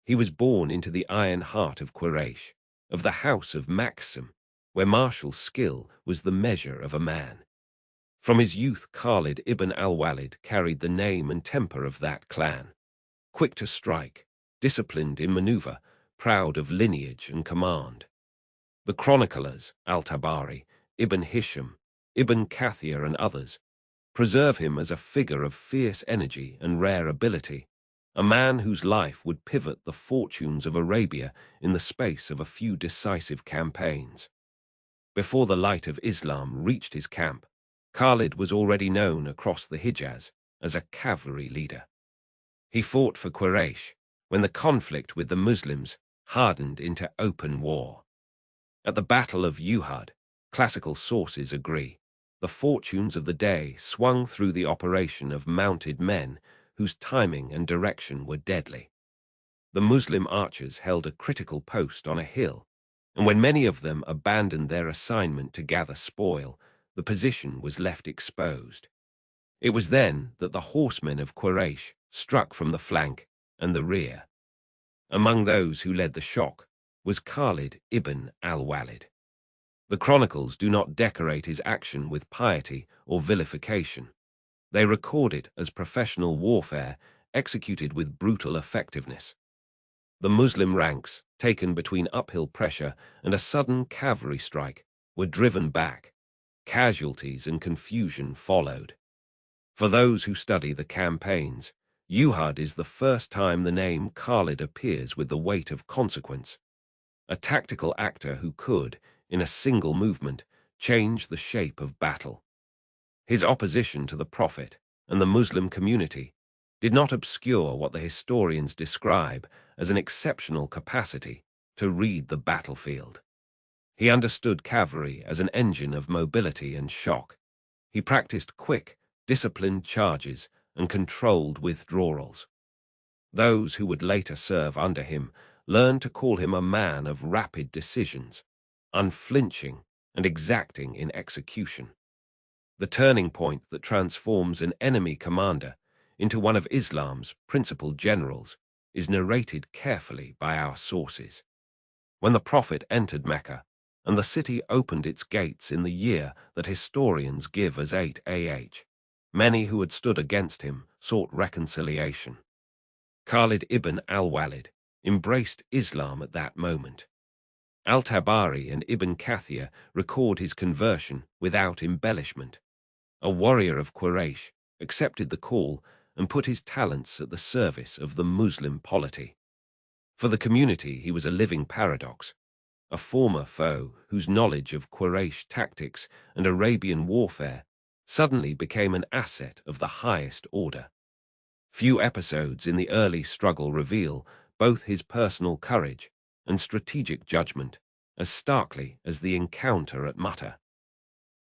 He was born into the iron heart of Quraysh, of the house of Makhzum, where martial skill was the measure of a man. From his youth, Khalid Ibn Al-Walid carried the name and temper of that clan. Quick to strike, disciplined in maneuver, proud of lineage and command. The chroniclers, al-Tabari, Ibn Hisham, Ibn Kathir and others, preserve him as a figure of fierce energy and rare ability, a man whose life would pivot the fortunes of Arabia in the space of a few decisive campaigns. Before the light of Islam reached his camp, Khalid was already known across the Hijaz as a cavalry leader. He fought for Quraysh when the conflict with the Muslims hardened into open war. At the Battle of Uhud, classical sources agree, the fortunes of the day swung through the operation of mounted men whose timing and direction were deadly. The Muslim archers held a critical post on a hill, and when many of them abandoned their assignment to gather spoil, the position was left exposed. It was then that the horsemen of Quraysh struck from the flank and the rear. Among those who led the shock was Khalid ibn al-Walid. The chronicles do not decorate his action with piety or vilification. They record it as professional warfare executed with brutal effectiveness. The Muslim ranks, taken between uphill pressure and a sudden cavalry strike, were driven back. Casualties and confusion followed. For those who study the campaigns, Uhud is the first time the name Khalid appears with the weight of consequence. A tactical actor who could, in a single movement, change the shape of battle. His opposition to the Prophet and the Muslim community did not obscure what the historians describe as an exceptional capacity to read the battlefield. He understood cavalry as an engine of mobility and shock. He practiced quick, disciplined charges and controlled withdrawals. Those who would later serve under him learned to call him a man of rapid decisions, unflinching and exacting in execution. The turning point that transforms an enemy commander into one of Islam's principal generals is narrated carefully by our sources. When the Prophet entered Mecca, and the city opened its gates in the year that historians give as 8 many who had stood against him sought reconciliation. Khalid ibn al-Walid embraced Islam at that moment. Al-Tabari and Ibn Kathir record his conversion without embellishment. A warrior of Quraysh accepted the call and put his talents at the service of the Muslim polity. For the community, he was a living paradox, a former foe whose knowledge of Quraysh tactics and Arabian warfare suddenly became an asset of the highest order. Few episodes in the early struggle reveal both his personal courage and strategic judgment as starkly as the encounter at Mutta.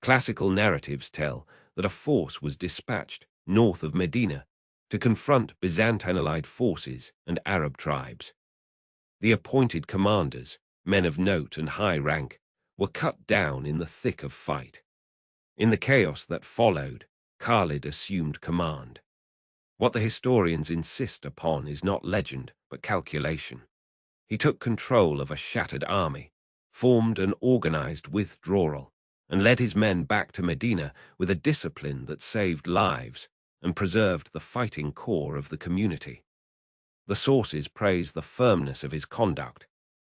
Classical narratives tell that a force was dispatched north of Medina to confront Byzantine-allied forces and Arab tribes. The appointed commanders, men of note and high rank, were cut down in the thick of fight. In the chaos that followed, Khalid assumed command. What the historians insist upon is not legend, but calculation. He took control of a shattered army, formed an organized withdrawal, and led his men back to Medina with a discipline that saved lives and preserved the fighting core of the community. The sources praise the firmness of his conduct.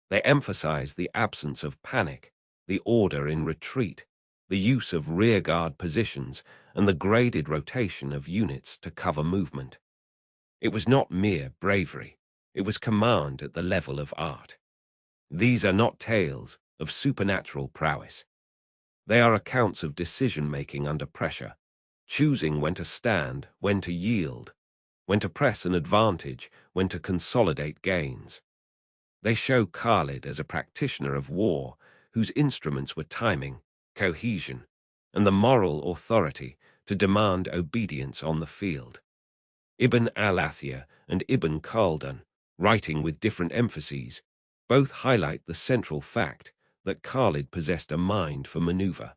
They emphasize the absence of panic, the order in retreat, the use of rearguard positions, and the graded rotation of units to cover movement. It was not mere bravery, it was command at the level of art. These are not tales of supernatural prowess. They are accounts of decision-making under pressure, choosing when to stand, when to yield, when to press an advantage, when to consolidate gains. They show Khalid as a practitioner of war whose instruments were timing, cohesion, and the moral authority to demand obedience on the field. Ibn al-Athir and Ibn Khaldun, writing with different emphases, both highlight the central fact that Khalid possessed a mind for maneuver.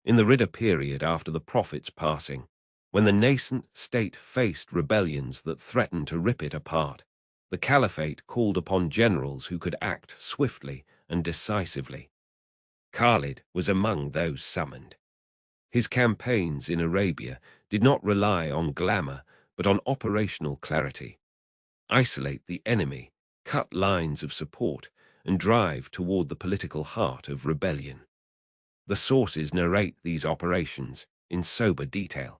In the Ridda period after the Prophet's passing, when the nascent state faced rebellions that threatened to rip it apart, The caliphate called upon generals who could act swiftly and decisively. Khalid was among those summoned. His campaigns in Arabia did not rely on glamour, but on operational clarity. Isolate the enemy, cut lines of support, and drive toward the political heart of rebellion. The sources narrate these operations in sober detail.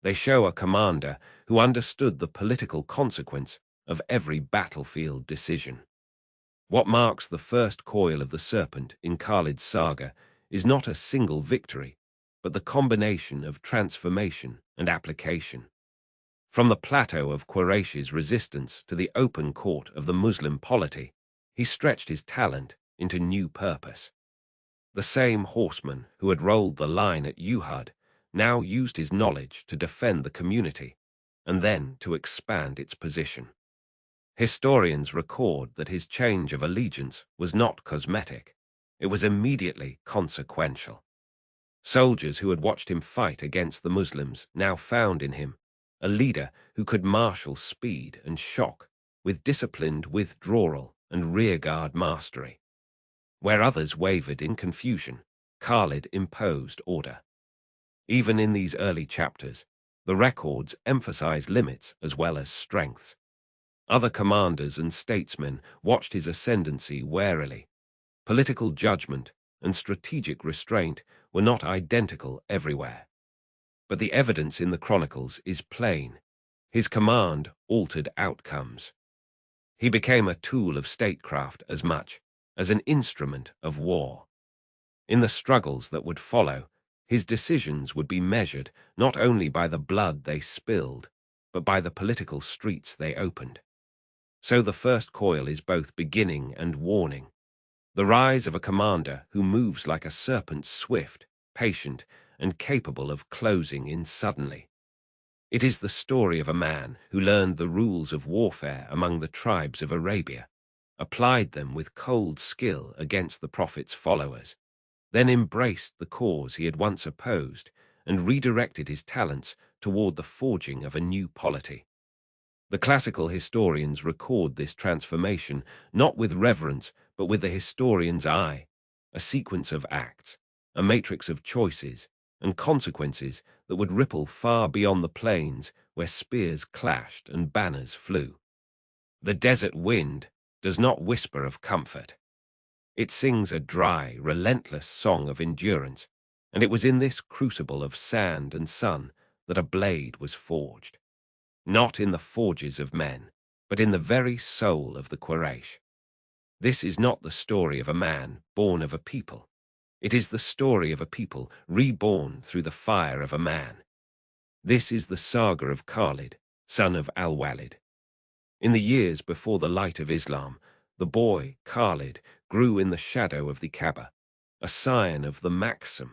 They show a commander who understood the political consequence of every battlefield decision. What marks the first coil of the Serpent in Khalid's saga is not a single victory, but the combination of transformation and application. From the plateau of Quraysh's resistance to the open court of the Muslim polity, he stretched his talent into new purpose. The same horseman who had rolled the line at Uhud now used his knowledge to defend the community and then to expand its position. Historians record that his change of allegiance was not cosmetic. It was immediately consequential. Soldiers who had watched him fight against the Muslims now found in him a leader who could marshal speed and shock with disciplined withdrawal and rearguard mastery. Where others wavered in confusion, Khalid imposed order. Even in these early chapters, the records emphasize limits as well as strengths. Other commanders and statesmen watched his ascendancy warily. Political judgment and strategic restraint were not identical everywhere. But the evidence in the chronicles is plain. His command altered outcomes. He became a tool of statecraft as much as an instrument of war. In the struggles that would follow, his decisions would be measured not only by the blood they spilled, but by the political streets they opened. So the first coil is both beginning and warning. The rise of a commander who moves like a serpent, swift, patient, and capable of closing in suddenly. It is the story of a man who learned the rules of warfare among the tribes of Arabia, applied them with cold skill against the Prophet's followers, then embraced the cause he had once opposed and redirected his talents toward the forging of a new polity. The classical historians record this transformation not with reverence, but with the historian's eye, a sequence of acts, a matrix of choices and consequences that would ripple far beyond the plains where spears clashed and banners flew. The desert wind does not whisper of comfort. It sings a dry, relentless song of endurance, and it was in this crucible of sand and sun that a blade was forged. Not in the forges of men, but in the very soul of the Quraysh. This is not the story of a man born of a people. It is the story of a people reborn through the fire of a man. This is the saga of Khalid, son of al-Walid. In the years before the light of Islam, the boy, Khalid, grew in the shadow of the Kaaba, a scion of the Makhzum,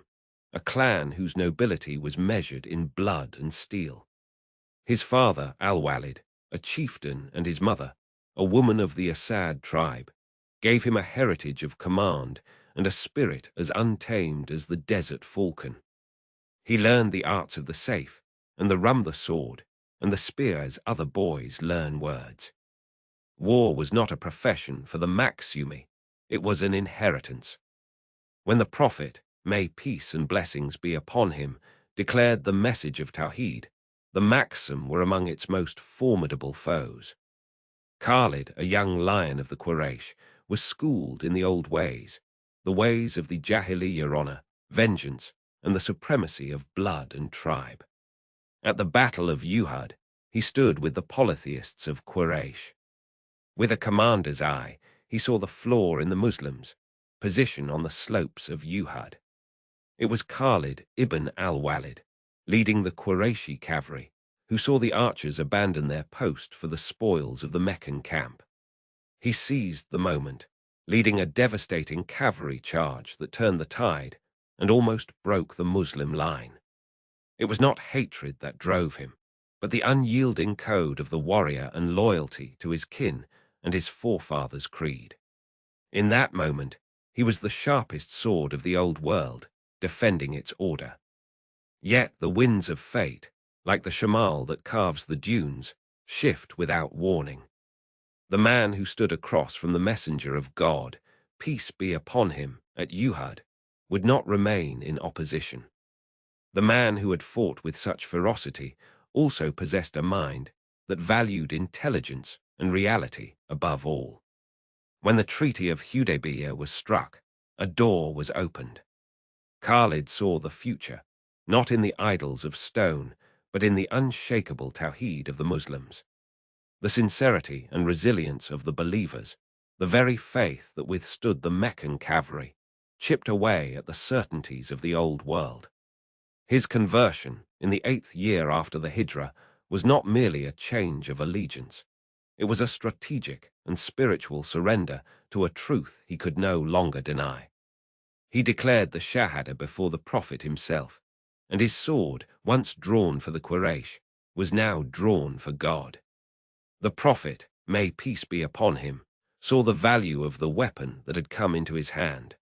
a clan whose nobility was measured in blood and steel. His father, al-Walid, a chieftain, and his mother, a woman of the Asad tribe, gave him a heritage of command and a spirit as untamed as the desert falcon. He learned the arts of the safe, and the sword, and the spear as other boys learn words. War was not a profession for the Makhzumi, it was an inheritance. When the Prophet, may peace and blessings be upon him, declared the message of Tawheed, the Makhzum were among its most formidable foes. Khalid, a young lion of the Quraysh, was schooled in the old ways, the ways of the Jahiliyyah honor, vengeance, and the supremacy of blood and tribe. At the Battle of Uhud, he stood with the polytheists of Quraysh. With a commander's eye, he saw the flaw in the Muslims' position on the slopes of Uhud. It was Khalid Ibn Al-walid, leading the Qurayshi cavalry, who saw the archers abandon their post for the spoils of the Meccan camp. He seized the moment, leading a devastating cavalry charge that turned the tide and almost broke the Muslim line. It was not hatred that drove him, but the unyielding code of the warrior and loyalty to his kin and his forefathers' creed. In that moment, he was the sharpest sword of the old world, defending its order. Yet the winds of fate, like the shamal that carves the dunes, shift without warning. The man who stood across from the messenger of God, peace be upon him, at Uhud, would not remain in opposition. The man who had fought with such ferocity also possessed a mind that valued intelligence and reality above all. When the Treaty of Hudaybiyah was struck, a door was opened. Khalid saw the future, not in the idols of stone, but in the unshakable tawheed of the Muslims. The sincerity and resilience of the believers, the very faith that withstood the Meccan cavalry, chipped away at the certainties of the old world. His conversion, in the 8th year after the Hijrah, was not merely a change of allegiance. It was a strategic and spiritual surrender to a truth he could no longer deny. He declared the Shahada before the Prophet himself, and his sword, once drawn for the Quraysh, was now drawn for God. The Prophet, may peace be upon him, saw the value of the weapon that had come into his hand.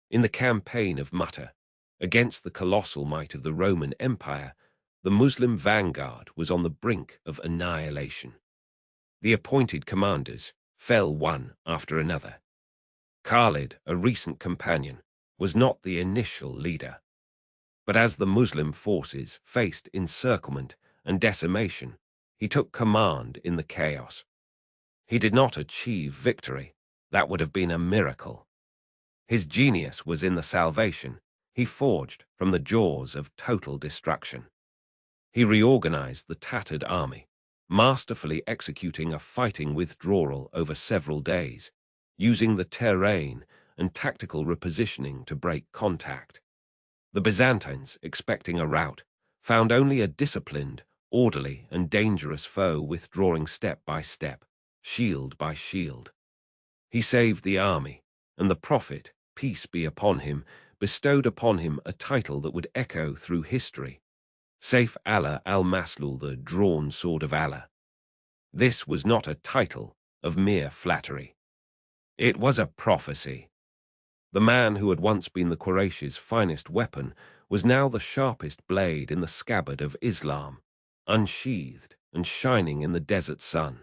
In the campaign of Mu'tah, against the colossal might of the Roman Empire, the Muslim vanguard was on the brink of annihilation. The appointed commanders fell one after another. Khalid, a recent companion, was not the initial leader. But as the Muslim forces faced encirclement and decimation, he took command in the chaos. He did not achieve victory. That would have been a miracle. His genius was in the salvation he forged from the jaws of total destruction. He reorganized the tattered army, masterfully executing a fighting withdrawal over several days, using the terrain and tactical repositioning to break contact. The Byzantines, expecting a rout, found only a disciplined, orderly, and dangerous foe withdrawing step by step, shield by shield. He saved the army, and the Prophet, peace be upon him, bestowed upon him a title that would echo through history: Saif Allah al-Maslul, the drawn sword of Allah. This was not a title of mere flattery. It was a prophecy. The man who had once been the Quraysh's finest weapon was now the sharpest blade in the scabbard of Islam, unsheathed and shining in the desert sun,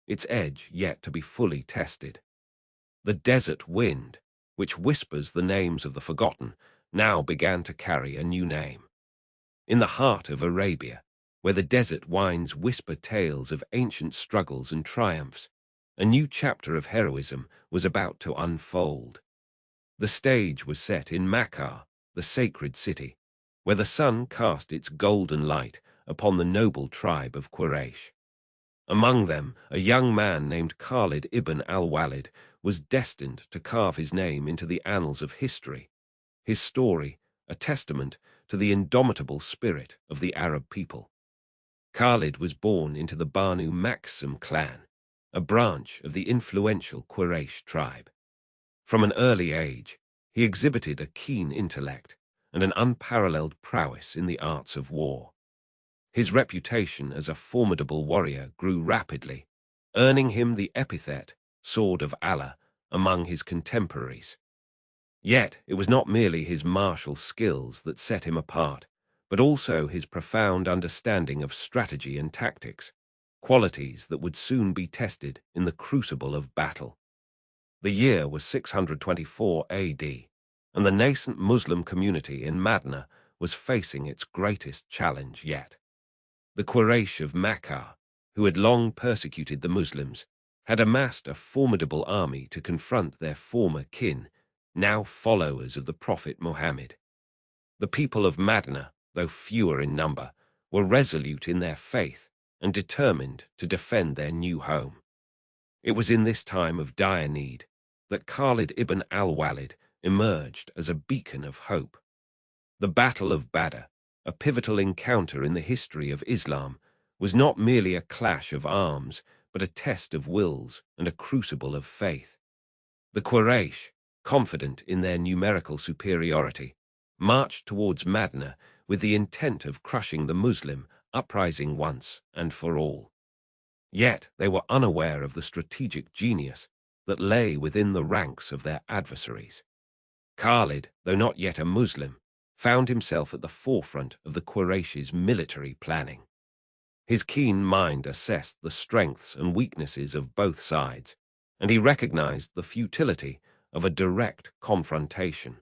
its edge yet to be fully tested. The desert wind, which whispers the names of the forgotten, now began to carry a new name. In the heart of Arabia, where the desert winds whisper tales of ancient struggles and triumphs, a new chapter of heroism was about to unfold. The stage was set in Makkah, the sacred city, where the sun cast its golden light upon the noble tribe of Quraysh. Among them, a young man named Khalid Ibn Al-Walid was destined to carve his name into the annals of history, his story a testament to the indomitable spirit of the Arab people. Khalid was born into the Banu Makhzum clan, a branch of the influential Quraysh tribe. From an early age, he exhibited a keen intellect and an unparalleled prowess in the arts of war. His reputation as a formidable warrior grew rapidly, earning him the epithet Sword of Allah among his contemporaries. Yet it was not merely his martial skills that set him apart, but also his profound understanding of strategy and tactics, qualities that would soon be tested in the crucible of battle. The year was 624 AD, and the nascent Muslim community in Madinah was facing its greatest challenge yet. The Quraysh of Makkah, who had long persecuted the Muslims, had amassed a formidable army to confront their former kin, now followers of the Prophet Muhammad. The people of Madinah, though fewer in number, were resolute in their faith and determined to defend their new home. It was in this time of dire need that Khalid ibn al-Walid emerged as a beacon of hope. The Battle of Badr, a pivotal encounter in the history of Islam, was not merely a clash of arms, but a test of wills and a crucible of faith. The Quraysh, confident in their numerical superiority, marched towards Madinah with the intent of crushing the Muslim uprising once and for all. Yet they were unaware of the strategic genius that lay within the ranks of their adversaries. Khalid, though not yet a Muslim, found himself at the forefront of the Quraysh's military planning. His keen mind assessed the strengths and weaknesses of both sides, and he recognized the futility of a direct confrontation.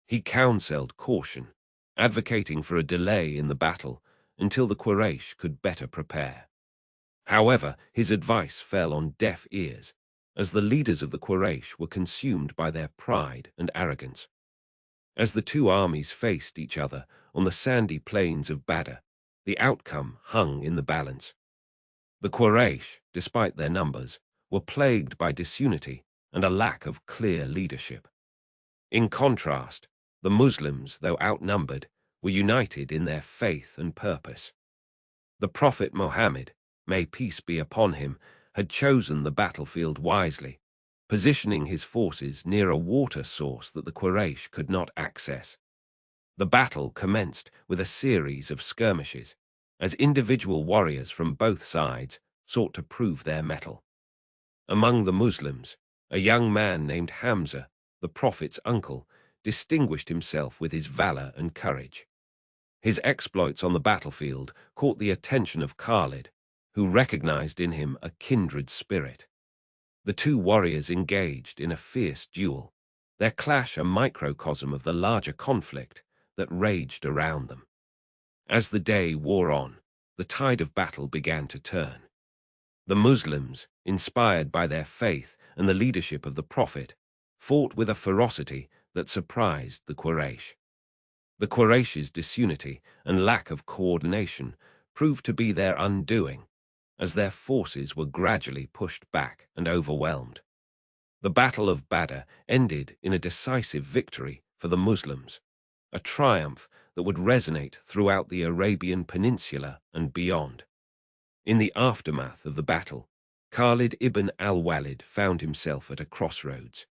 He counseled caution, advocating for a delay in the battle until the Quraysh could better prepare. However, his advice fell on deaf ears, as the leaders of the Quraysh were consumed by their pride and arrogance. As the two armies faced each other on the sandy plains of Badr, the outcome hung in the balance. The Quraysh, despite their numbers, were plagued by disunity and a lack of clear leadership. In contrast, the Muslims, though outnumbered, were united in their faith and purpose. The Prophet Muhammad, may peace be upon him, had chosen the battlefield wisely, positioning his forces near a water source that the Quraysh could not access. The battle commenced with a series of skirmishes, as individual warriors from both sides sought to prove their mettle. Among the Muslims, a young man named Hamza, the Prophet's uncle, distinguished himself with his valor and courage. His exploits on the battlefield caught the attention of Khalid, who recognized in him a kindred spirit. The two warriors engaged in a fierce duel, their clash a microcosm of the larger conflict that raged around them. As the day wore on, the tide of battle began to turn. The Muslims, inspired by their faith and the leadership of the Prophet, fought with a ferocity that surprised the Quraysh. The Quraysh's disunity and lack of coordination proved to be their undoing, as their forces were gradually pushed back and overwhelmed. The Battle of Badr ended in a decisive victory for the Muslims, a triumph that would resonate throughout the Arabian Peninsula and beyond. In the aftermath of the battle, Khalid Ibn Al-Walid found himself at a crossroads.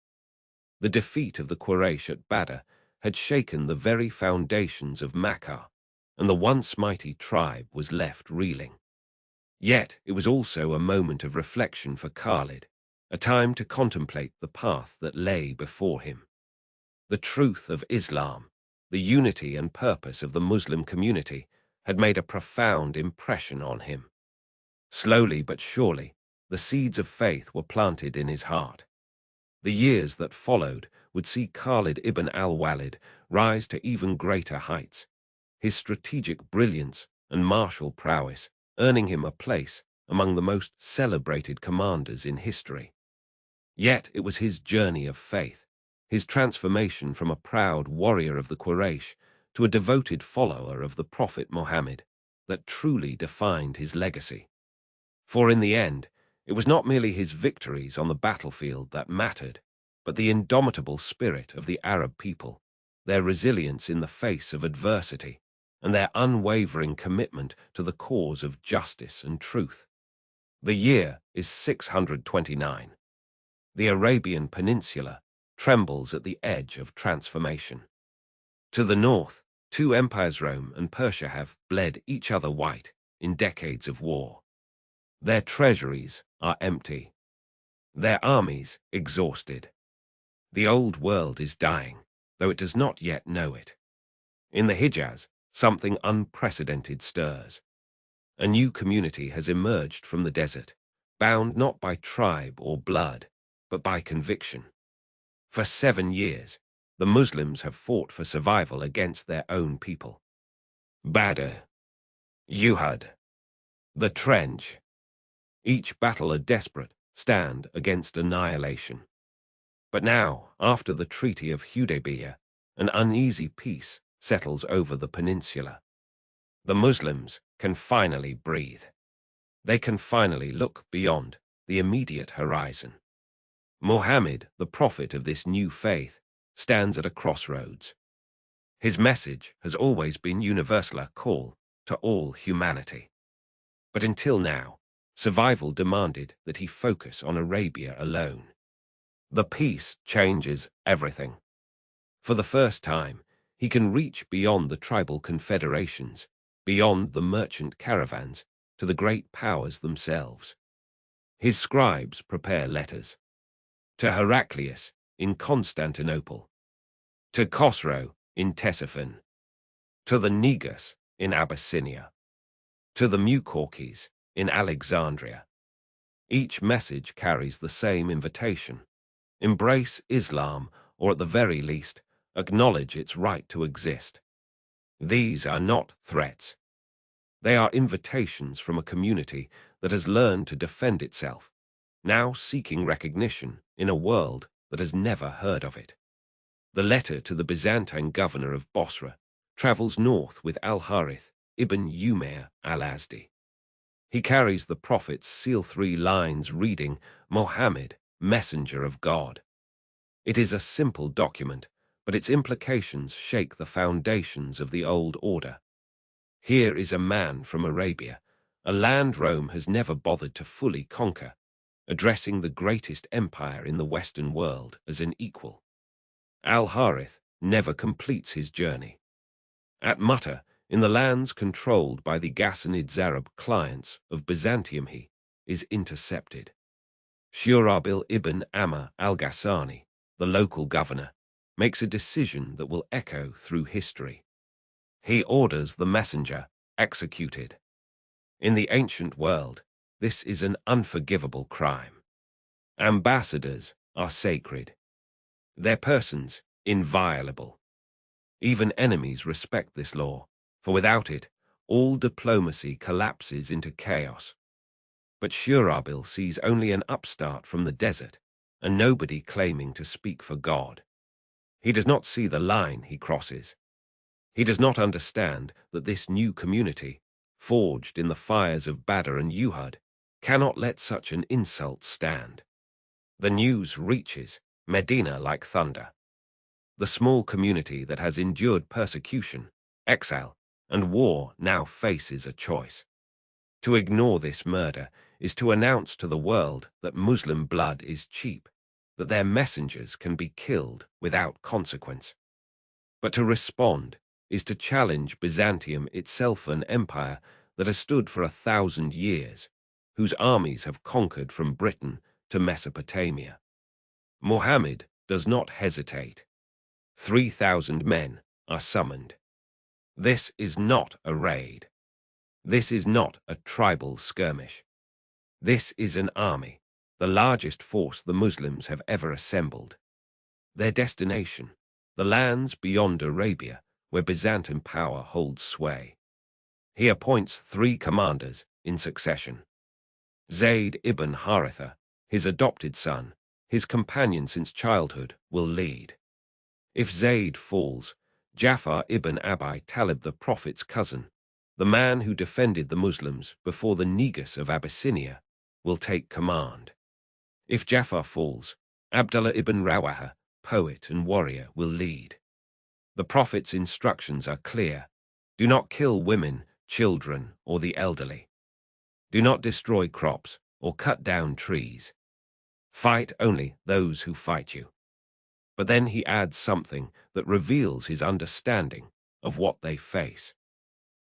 The defeat of the Quraysh at Badr had shaken the very foundations of Makkah, and the once mighty tribe was left reeling. Yet it was also a moment of reflection for Khalid, a time to contemplate the path that lay before him. The truth of Islam, the unity and purpose of the Muslim community, had made a profound impression on him. Slowly but surely, the seeds of faith were planted in his heart. The years that followed would see Khalid ibn al-Walid rise to even greater heights, his strategic brilliance and martial prowess earning him a place among the most celebrated commanders in history. Yet it was his journey of faith, his transformation from a proud warrior of the Quraysh to a devoted follower of the Prophet Muhammad, that truly defined his legacy. For in the end, it was not merely his victories on the battlefield that mattered, but the indomitable spirit of the Arab people, their resilience in the face of adversity, and their unwavering commitment to the cause of justice and truth. The year is 629. The Arabian Peninsula trembles at the edge of transformation. To the north, two empires, Rome and Persia, have bled each other white in decades of war. Their treasuries are empty, their armies exhausted. The old world is dying, though it does not yet know it. In the Hijaz, something unprecedented stirs. A new community has emerged from the desert, bound not by tribe or blood, but by conviction. For 7 years, the Muslims have fought for survival against their own people. Badr, Uhud, the Trench. Each battle a desperate stand against annihilation. But now, after the Treaty of Hudaybiyah, an uneasy peace settles over the peninsula. The Muslims can finally breathe. They can finally look beyond the immediate horizon. Muhammad, the prophet of this new faith, stands at a crossroads. His message has always been universal, a call to all humanity. But until now, survival demanded that he focus on Arabia alone. The peace changes everything. For the first time, he can reach beyond the tribal confederations, beyond the merchant caravans, to the great powers themselves. His scribes prepare letters. To Heraclius in Constantinople. To Khosrow in Ctesiphon. To the Negus in Abyssinia. to the Mukorkes in Alexandria. Each message carries the same invitation. Embrace Islam, or at the very least, acknowledge its right to exist. These are not threats. They are invitations from a community that has learned to defend itself, now seeking recognition in a world that has never heard of it. The letter to the Byzantine governor of Bosra travels north with al-Harith ibn Umayr al-Azdi. He carries the prophet's seal 3 lines reading, "Mohammed, messenger of God." It is a simple document, but its implications shake the foundations of the old order. Here is a man from Arabia, a land Rome has never bothered to fully conquer, addressing the greatest empire in the Western world as an equal. Al-Harith never completes his journey. At Mutta, in the lands controlled by the Ghassanid Zarab clients of Byzantium, he is intercepted. Shurabil ibn Amr al-Ghassani, the local governor, makes a decision that will echo through history. He orders the messenger executed. In the ancient world, this is an unforgivable crime. Ambassadors are sacred. Their persons inviolable. Even enemies respect this law, for without it, all diplomacy collapses into chaos. But Shurabil sees only an upstart from the desert, a nobody claiming to speak for God. He does not see the line he crosses. He does not understand that this new community, forged in the fires of Badr and Uhud, cannot let such an insult stand. The news reaches Medina like thunder. The small community that has endured persecution, exile, and war now faces a choice. To ignore this murder is to announce to the world that Muslim blood is cheap, that their messengers can be killed without consequence. But to respond is to challenge Byzantium itself, an empire that has stood for 1,000 years, whose armies have conquered from Britain to Mesopotamia. Muhammad does not hesitate. 3,000 men are summoned. This is not a raid. This is not a tribal skirmish. This is an army, the largest force the Muslims have ever assembled. Their destination, the lands beyond Arabia, where Byzantine power holds sway. He appoints 3 commanders in succession. Zayd ibn Haritha, his adopted son, his companion since childhood, will lead. If Zayd falls, Jafar ibn Abi Talib, the Prophet's cousin, the man who defended the Muslims before the Negus of Abyssinia, will take command. If Jafar falls, Abdullah ibn Rawaha, poet and warrior, will lead. The Prophet's instructions are clear. Do not kill women, children, or the elderly. Do not destroy crops or cut down trees. Fight only those who fight you. But then he adds something that reveals his understanding of what they face.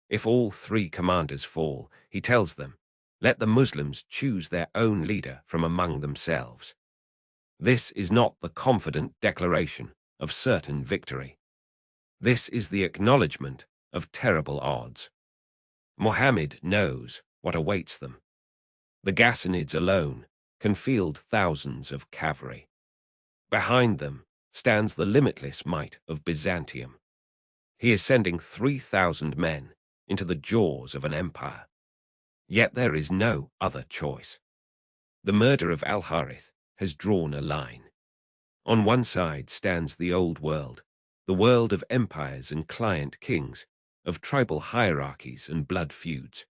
If all 3 commanders fall, he tells them, let the Muslims choose their own leader from among themselves. This is not the confident declaration of certain victory. This is the acknowledgement of terrible odds. Muhammad knows what awaits them. The Ghassanids alone can field thousands of cavalry. Behind them stands the limitless might of Byzantium. He is sending 3,000 men into the jaws of an empire. Yet there is no other choice. The murder of al-Harith has drawn a line. On one side stands the old world, the world of empires and client kings, of tribal hierarchies and blood feuds.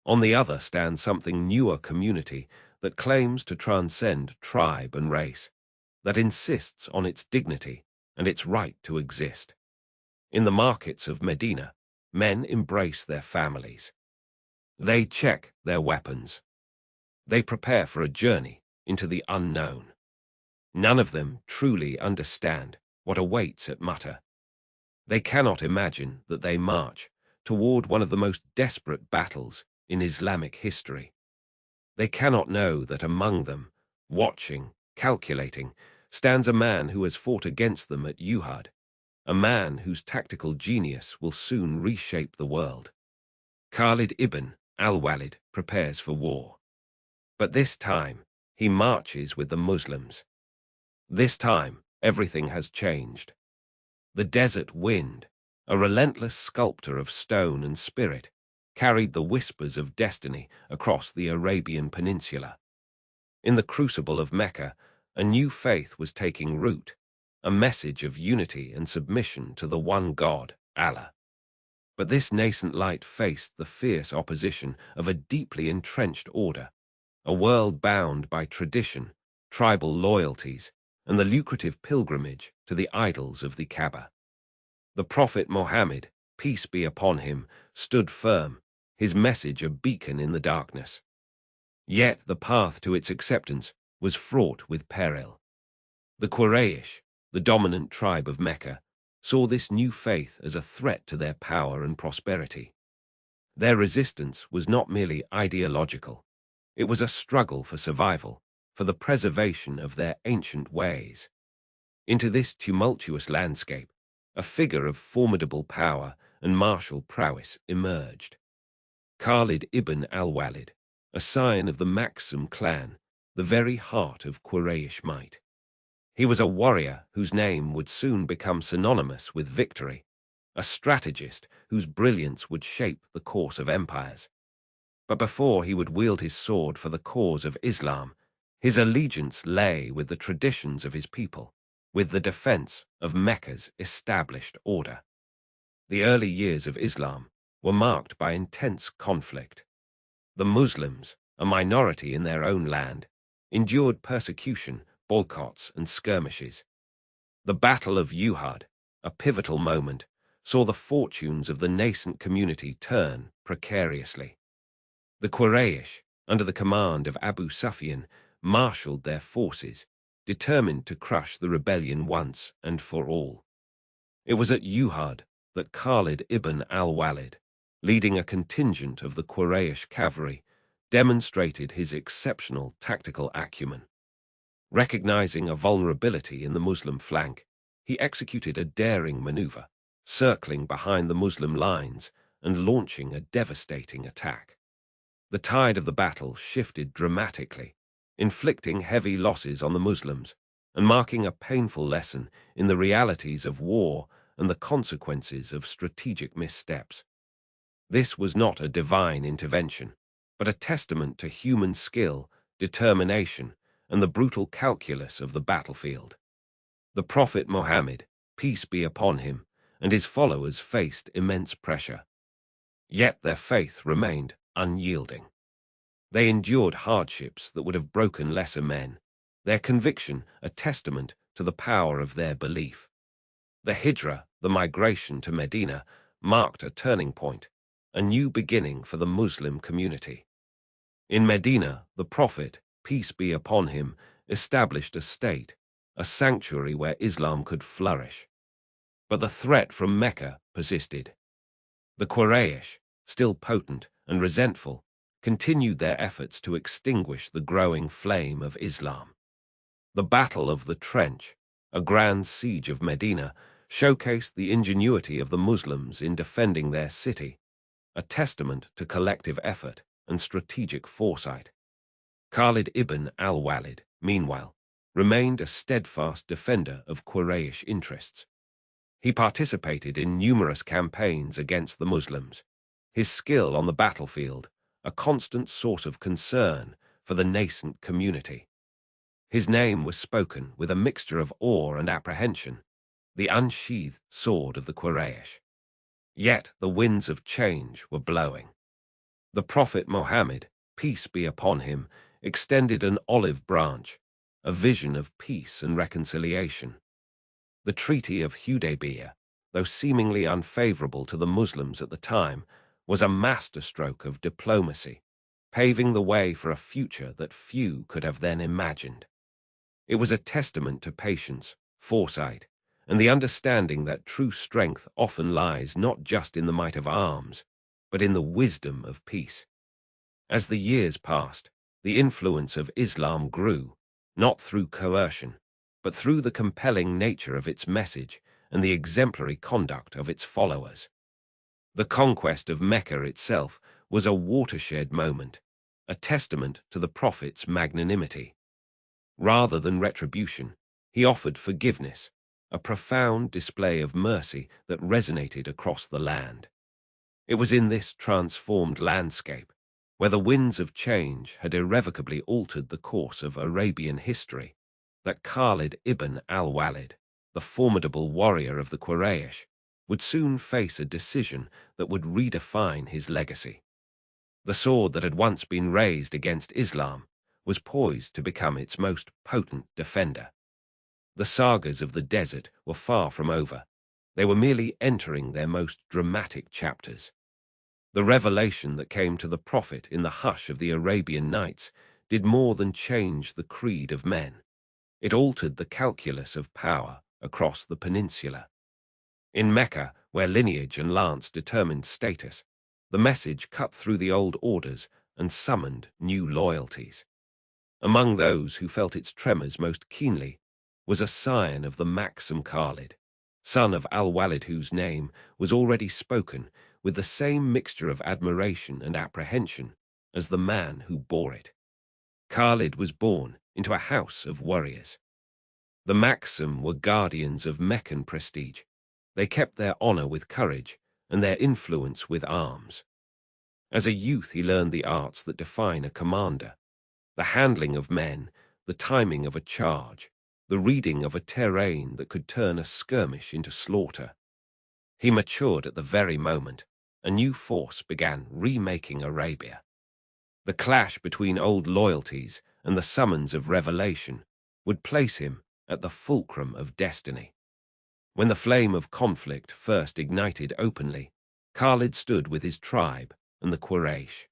On the other stands something newer, community that claims to transcend tribe and race, that insists on its dignity and its right to exist. In the markets of Medina, men embrace their families. They check their weapons. They prepare for a journey into the unknown. None of them truly understand what awaits at Mutta. They cannot imagine that they march toward one of the most desperate battles in Islamic history. They cannot know that among them, watching, calculating, stands a man who has fought against them at Uhud, a man whose tactical genius will soon reshape the world. Khalid Ibn Al-Walid prepares for war. But this time, he marches with the Muslims. This time, everything has changed. The desert wind, a relentless sculptor of stone and spirit, carried the whispers of destiny across the Arabian Peninsula. In the crucible of Mecca, a new faith was taking root, a message of unity and submission to the one God, Allah. But this nascent light faced the fierce opposition of a deeply entrenched order, a world bound by tradition, tribal loyalties, and the lucrative pilgrimage to the idols of the Kaaba. The Prophet Muhammad, peace be upon him, stood firm, his message a beacon in the darkness. Yet the path to its acceptance was fraught with peril. The Quraysh, the dominant tribe of Mecca, saw this new faith as a threat to their power and prosperity. Their resistance was not merely ideological. It was a struggle for survival, for the preservation of their ancient ways. Into this tumultuous landscape, a figure of formidable power and martial prowess emerged. Khalid ibn al-Walid, a scion of the Makhzum clan, the very heart of Quraysh might. He was a warrior whose name would soon become synonymous with victory, a strategist whose brilliance would shape the course of empires. But before he would wield his sword for the cause of Islam, his allegiance lay with the traditions of his people, with the defense of Mecca's established order. The early years of Islam were marked by intense conflict. The Muslims, a minority in their own land, endured persecution, boycotts, and skirmishes. The Battle of Uhud, a pivotal moment, saw the fortunes of the nascent community turn precariously. The Quraysh, under the command of Abu Sufyan, marshaled their forces, determined to crush the rebellion once and for all. It was at Uhud that Khalid ibn al-Walid, leading a contingent of the Quraysh cavalry, demonstrated his exceptional tactical acumen. Recognizing a vulnerability in the Muslim flank, he executed a daring maneuver, circling behind the Muslim lines and launching a devastating attack. The tide of the battle shifted dramatically, inflicting heavy losses on the Muslims and marking a painful lesson in the realities of war and the consequences of strategic missteps. This was not a divine intervention, but a testament to human skill, determination, and the brutal calculus of the battlefield. The Prophet Muhammad, peace be upon him, and his followers faced immense pressure. Yet their faith remained unyielding. They endured hardships that would have broken lesser men, their conviction a testament to the power of their belief. The Hijra, the migration to Medina, marked a turning point, a new beginning for the Muslim community. In Medina, the Prophet, peace be upon him, established a state, a sanctuary where Islam could flourish. But the threat from Mecca persisted. The Quraysh, still potent and resentful, continued their efforts to extinguish the growing flame of Islam. The Battle of the Trench, a grand siege of Medina, showcased the ingenuity of the Muslims in defending their city, a testament to collective effort and strategic foresight. Khalid ibn al-Walid, meanwhile, remained a steadfast defender of Quraysh interests. He participated in numerous campaigns against the Muslims, his skill on the battlefield a constant source of concern for the nascent community. His name was spoken with a mixture of awe and apprehension, the unsheathed sword of the Quraysh. Yet the winds of change were blowing. The Prophet Muhammad, peace be upon him, extended an olive branch, a vision of peace and reconciliation. The Treaty of Hudaybiyah, though seemingly unfavorable to the Muslims at the time, was a masterstroke of diplomacy, paving the way for a future that few could have then imagined. It was a testament to patience, foresight, and the understanding that true strength often lies not just in the might of arms, but in the wisdom of peace. As the years passed, the influence of Islam grew, not through coercion, but through the compelling nature of its message and the exemplary conduct of its followers. The conquest of Mecca itself was a watershed moment, a testament to the Prophet's magnanimity. Rather than retribution, he offered forgiveness, a profound display of mercy that resonated across the land. It was in this transformed landscape, where the winds of change had irrevocably altered the course of Arabian history, that Khalid ibn al-Walid, the formidable warrior of the Quraysh, would soon face a decision that would redefine his legacy. The sword that had once been raised against Islam was poised to become its most potent defender. The sagas of the desert were far from over. They were merely entering their most dramatic chapters. The revelation that came to the Prophet in the hush of the Arabian Nights did more than change the creed of men. It altered the calculus of power across the peninsula. In Mecca, where lineage and lance determined status, the message cut through the old orders and summoned new loyalties. Among those who felt its tremors most keenly was a scion of the Makhzum Khalid, son of al-Walid, whose name was already spoken with the same mixture of admiration and apprehension as the man who bore it. Khalid was born into a house of warriors. The Makhzum were guardians of Meccan prestige. They kept their honor with courage and their influence with arms. As a youth, he learned the arts that define a commander: the handling of men, the timing of a charge, the reading of a terrain that could turn a skirmish into slaughter. He matured at the very moment a new force began remaking Arabia. The clash between old loyalties and the summons of revelation would place him at the fulcrum of destiny. When the flame of conflict first ignited openly, Khalid stood with his tribe and the Quraysh.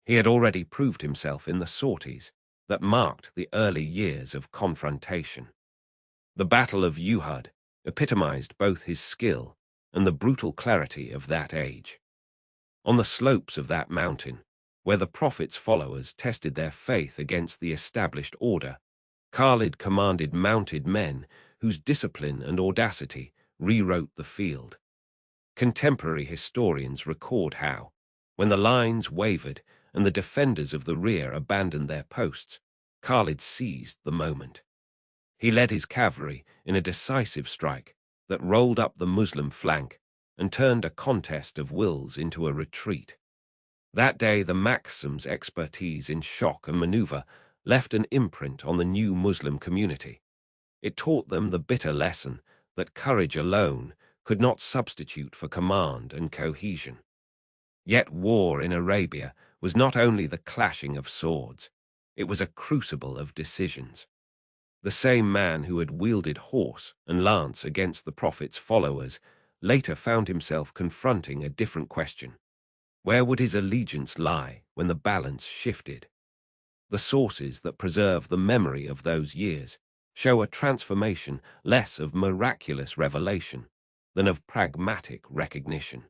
He had already proved himself in the sorties that marked the early years of confrontation. The Battle of Uhud epitomized both his skill and the brutal clarity of that age. On the slopes of that mountain, where the Prophet's followers tested their faith against the established order, Khalid commanded mounted men whose discipline and audacity rewrote the field. Contemporary historians record how, when the lines wavered and the defenders of the rear abandoned their posts, Khalid seized the moment. He led his cavalry in a decisive strike that rolled up the Muslim flank and turned a contest of wills into a retreat. That day, the Makhzum's expertise in shock and maneuver left an imprint on the new Muslim community. It taught them the bitter lesson that courage alone could not substitute for command and cohesion. Yet war in Arabia was not only the clashing of swords, it was a crucible of decisions. The same man who had wielded horse and lance against the Prophet's followers later found himself confronting a different question. Where would his allegiance lie when the balance shifted? The sources that preserve the memory of those years show a transformation less of miraculous revelation than of pragmatic recognition.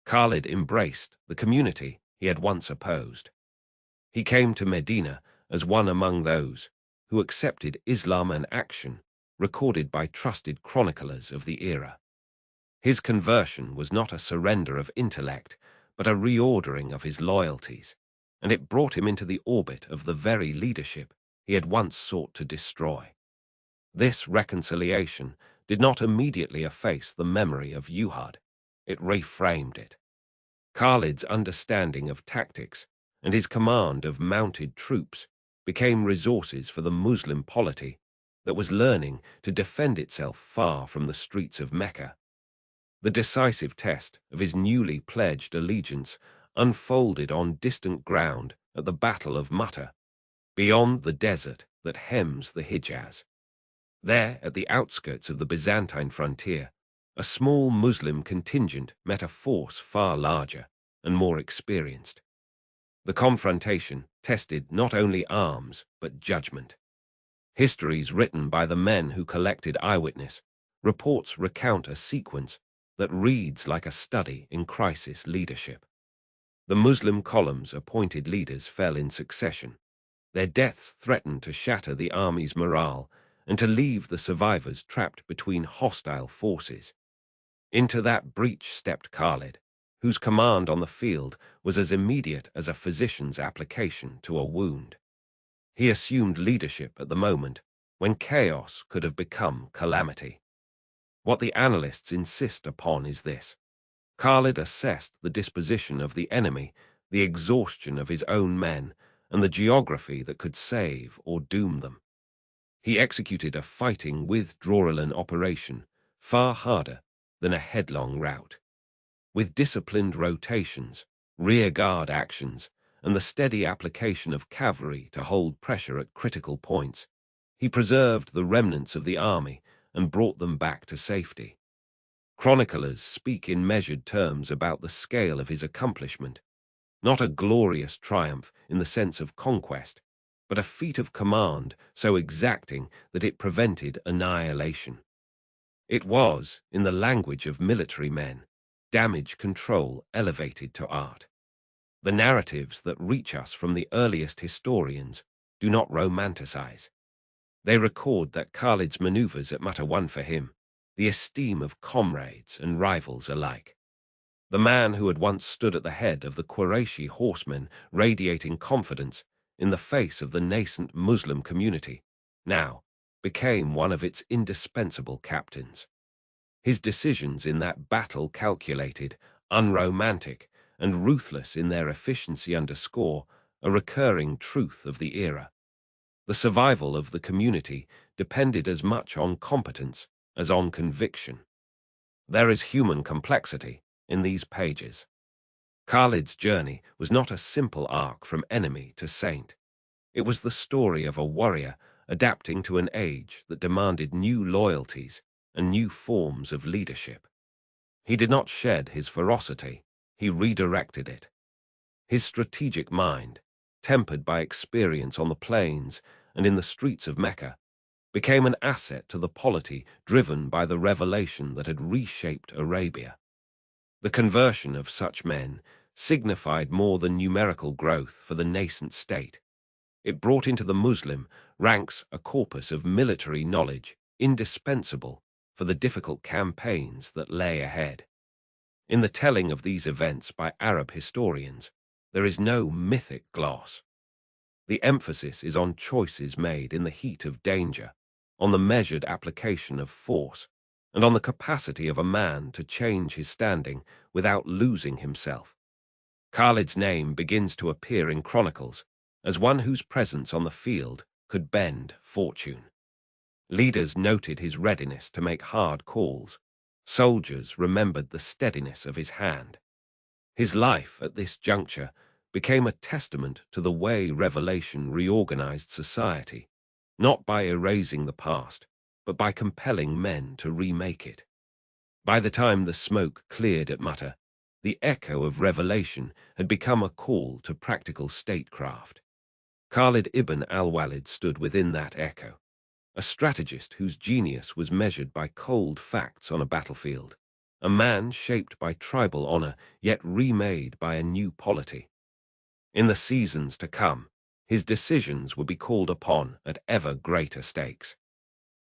Khalid embraced the community he had once opposed. He came to Medina as one among those who accepted Islam and action recorded by trusted chroniclers of the era. His conversion was not a surrender of intellect, but a reordering of his loyalties, and it brought him into the orbit of the very leadership he had once sought to destroy. This reconciliation did not immediately efface the memory of Uhud. It reframed it. Khalid's understanding of tactics and his command of mounted troops became resources for the Muslim polity that was learning to defend itself far from the streets of Mecca. The decisive test of his newly pledged allegiance unfolded on distant ground at the Battle of Mutta, beyond the desert that hems the Hijaz. There, at the outskirts of the Byzantine frontier, a small Muslim contingent met a force far larger and more experienced. The confrontation tested not only arms, but judgment. Histories written by the men who collected eyewitness reports recount a sequence that reads like a study in crisis leadership. The Muslim column's appointed leaders fell in succession. Their deaths threatened to shatter the army's morale and to leave the survivors trapped between hostile forces. Into that breach stepped Khalid, whose command on the field was as immediate as a physician's application to a wound. He assumed leadership at the moment when chaos could have become calamity. What the analysts insist upon is this: Khalid assessed the disposition of the enemy, the exhaustion of his own men, and the geography that could save or doom them. He executed a fighting withdrawal operation far harder than a headlong rout. With disciplined rotations, rear-guard actions, and the steady application of cavalry to hold pressure at critical points, he preserved the remnants of the army and brought them back to safety. Chroniclers speak in measured terms about the scale of his accomplishment, not a glorious triumph in the sense of conquest, but a feat of command so exacting that it prevented annihilation. It was, in the language of military men, damage control elevated to art. The narratives that reach us from the earliest historians do not romanticize. They record that Khalid's maneuvers at Mata won for him the esteem of comrades and rivals alike. The man who had once stood at the head of the Qurayshi horsemen radiating confidence in the face of the nascent Muslim community now became one of its indispensable captains. His decisions in that battle calculated, unromantic, and ruthless in their efficiency underscore a recurring truth of the era. The survival of the community depended as much on competence as on conviction. There is human complexity in these pages. Khalid's journey was not a simple arc from enemy to saint. It was the story of a warrior adapting to an age that demanded new loyalties and new forms of leadership. He did not shed his ferocity, he redirected it. His strategic mind, tempered by experience on the plains and in the streets of Mecca, became an asset to the polity driven by the revelation that had reshaped Arabia. The conversion of such men signified more than numerical growth for the nascent state. It brought into the Muslim ranks a corpus of military knowledge indispensable for the difficult campaigns that lay ahead. In the telling of these events by Arab historians, there is no mythic gloss. The emphasis is on choices made in the heat of danger, on the measured application of force, and on the capacity of a man to change his standing without losing himself. Khalid's name begins to appear in chronicles as one whose presence on the field could bend fortune. Leaders noted his readiness to make hard calls. Soldiers remembered the steadiness of his hand. His life at this juncture became a testament to the way revelation reorganized society, not by erasing the past, but by compelling men to remake it. By the time the smoke cleared at Mata, the echo of revelation had become a call to practical statecraft. Khalid Ibn Al-Walid stood within that echo, a strategist whose genius was measured by cold facts on a battlefield, a man shaped by tribal honor yet remade by a new polity. In the seasons to come, his decisions would be called upon at ever greater stakes.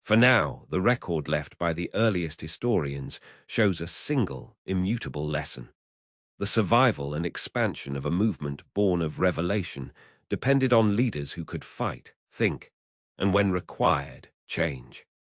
For now, the record left by the earliest historians shows a single, immutable lesson. The survival and expansion of a movement born of revelation depended on leaders who could fight, think, and when required, change.